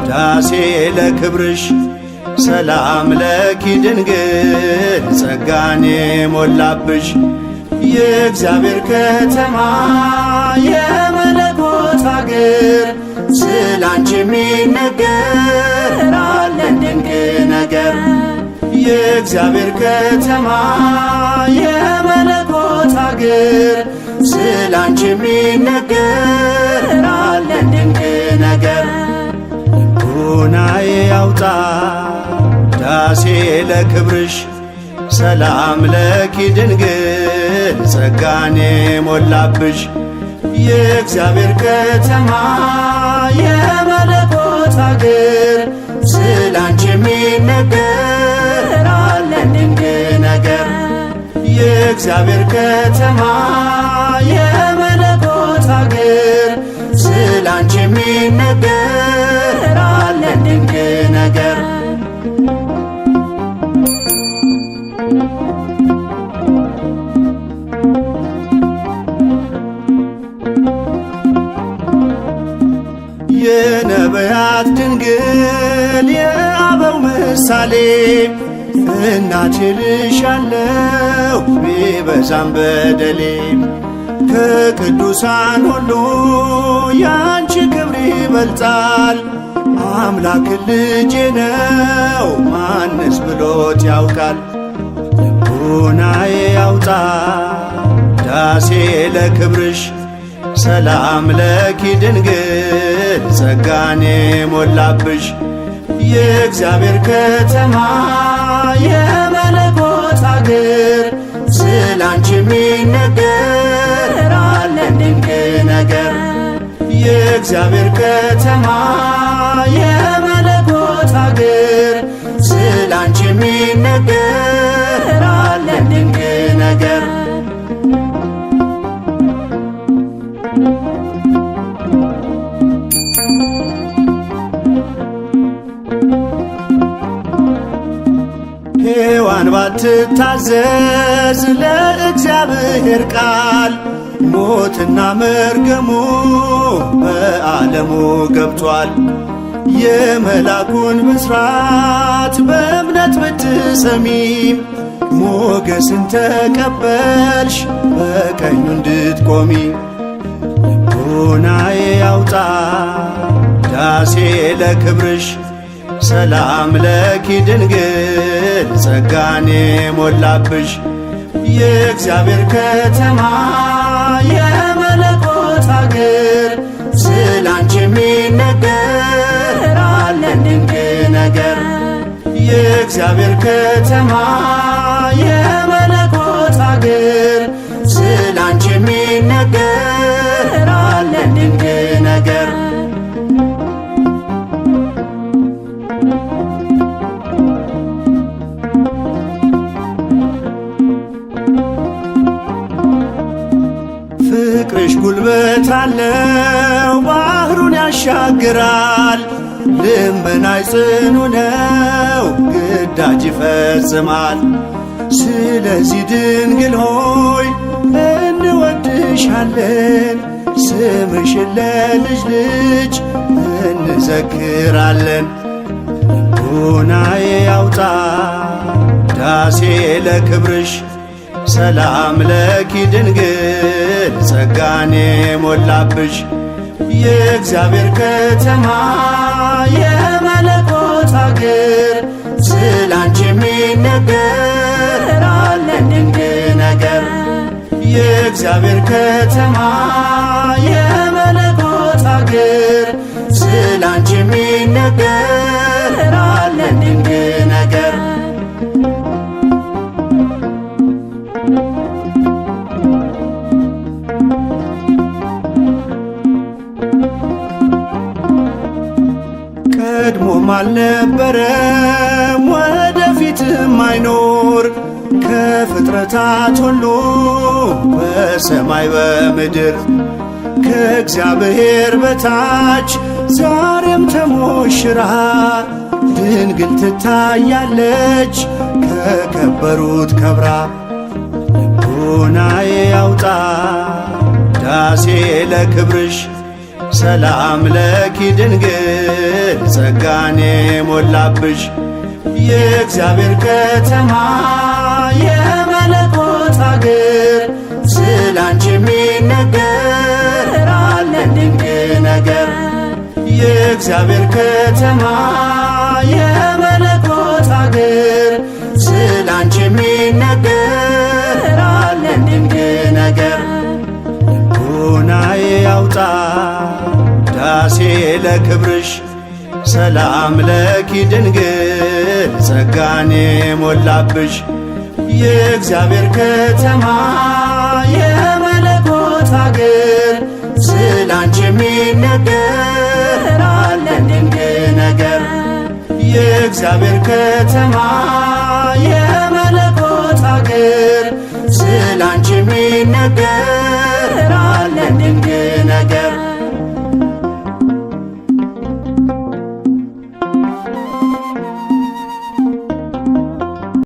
ዳሴ ለክብርሽ ሰላም ለኪ ድንግል ጸጋን የሞላብሽ የእግዚአብሔር ከተማ የመለኮት አገር ስላንቺ የሚነገር አለን ድንቅ ነገር። የእግዚአብሔር ከተማ የመለኮት አገር ስላንቺ የሚነገር አለን ድንቅ ነገር። ልቦናዬ ያውጣ ዳሴ ለክብርሽ ሰላም ለኪ ድንግል ጸጋን የሞላብሽ የእግዚአብሔር ከተማ የመለኮት አገር ስላንቺ የሚነገር አለን ድንቅ ነገር። የእግዚአብሔር ከተማ የመለኮት አገር ስላንቺ የሚነገር አለን ድንቅ ነገር። የነቢያት ድንግል የአበው ምሳሌ እናቴ ልሻለሁ ቢበዛም በደሌ ከቅዱሳን ሁሉ ያንቺ ክብር ይበልጣል። አምላክ ልጄ ነው ማንስ ብሎት ያውቃል። ልቦናዬ ያውጣ ዳሴ ለክብርሽ ሰላም ለኪ ድንግል ጸጋን የሞላብሽ የእግዚአብሔር ከተማ የመለኮት አገር ስላንቺ የሚነገር አለን ድንቅ ነገር። የእግዚአብሔር ከተማ የመለኮት አገር ስላንቺ የሚነገር አለን ድንቅ ነገር። ሔዋን ባትታዘዝ ለእግዚአብሔር ቃል ሞትና መርገሙ በዓለሙ ገብቷል። የመላኩን ብስራት በእምነት ብትሰሚም ሞገስን ተቀበልሽ በቀኙ እንድትቆሚ። ልቦናዬ ያውጣ ዳሴ ለክብርሽ ሰላም ለኪ ድንግል ጸጋን የሞላብሽ የእግዚአብሔር ከተማ የመለኮት አገር ስላንቺ የሚነገር አለን ድንቅ ነገር። የእግዚአብሔር ከተማ የመለኮት አገር ስላንቺ የሚነገር አለን ድንቅ ነገር። ፍቅርሽ ጉልበት አለው ባህሩን ያሻግራል። ልመናሽ ጽኑ ነው ግዳጅ ይፈጽማል። ስለዚህ ድንግል ሆይ እንወድሻለን ስምሽን ለልጅ ልጅ እንዘክራለን። ልቦናዬ ያውጣ ዳሴ ለክብርሽ ሰላም ለኪ ድንግል ጸጋን የሞላብሽ የእግዚአብሔር ከተማ የመለኮት አገር ስላንቺ የሚነገር አለን ድንቅ ነገር። የእግዚአብሔር ከተማ የመለኮት አገር ስላንቺ የሚነገር አለን ድንቅ ነገር። አልነበረም ወደፊትም አይኖር ከፍጥረታት ሁሉ በሰማይ በምድር ከእግዚአብሔር በታች ዛሬም ተሞሽራ ድንግል ትታያለች ከከበሩት ከብራ። ልቦናዬ ያውጣ ዳሴ ለክብርሽ ሰላም ለኪ ድንግል ጸጋኔ ሞላብሽ። የእግዚአብሔር ከተማ የመለኮት አገር ስላንቺ የሚነገር አለን ድንቅ ነገር። የእግዚአብሔር ከተማ የመለኮት አገር ስላንቺ የሚነገር አለን ድንቅ ነገር። ልቦናዬ ያውጣ ዳሴ ለክብርሽ ሰላም ለኪ ድንግል ጸጋኔ ሞላብሽ። የእግዚአብሔር ከተማ የመለኮት አገር ስላንቺ የሚነገር አለን ድንቅ ነገር። የእግዚአብሔር ከተማ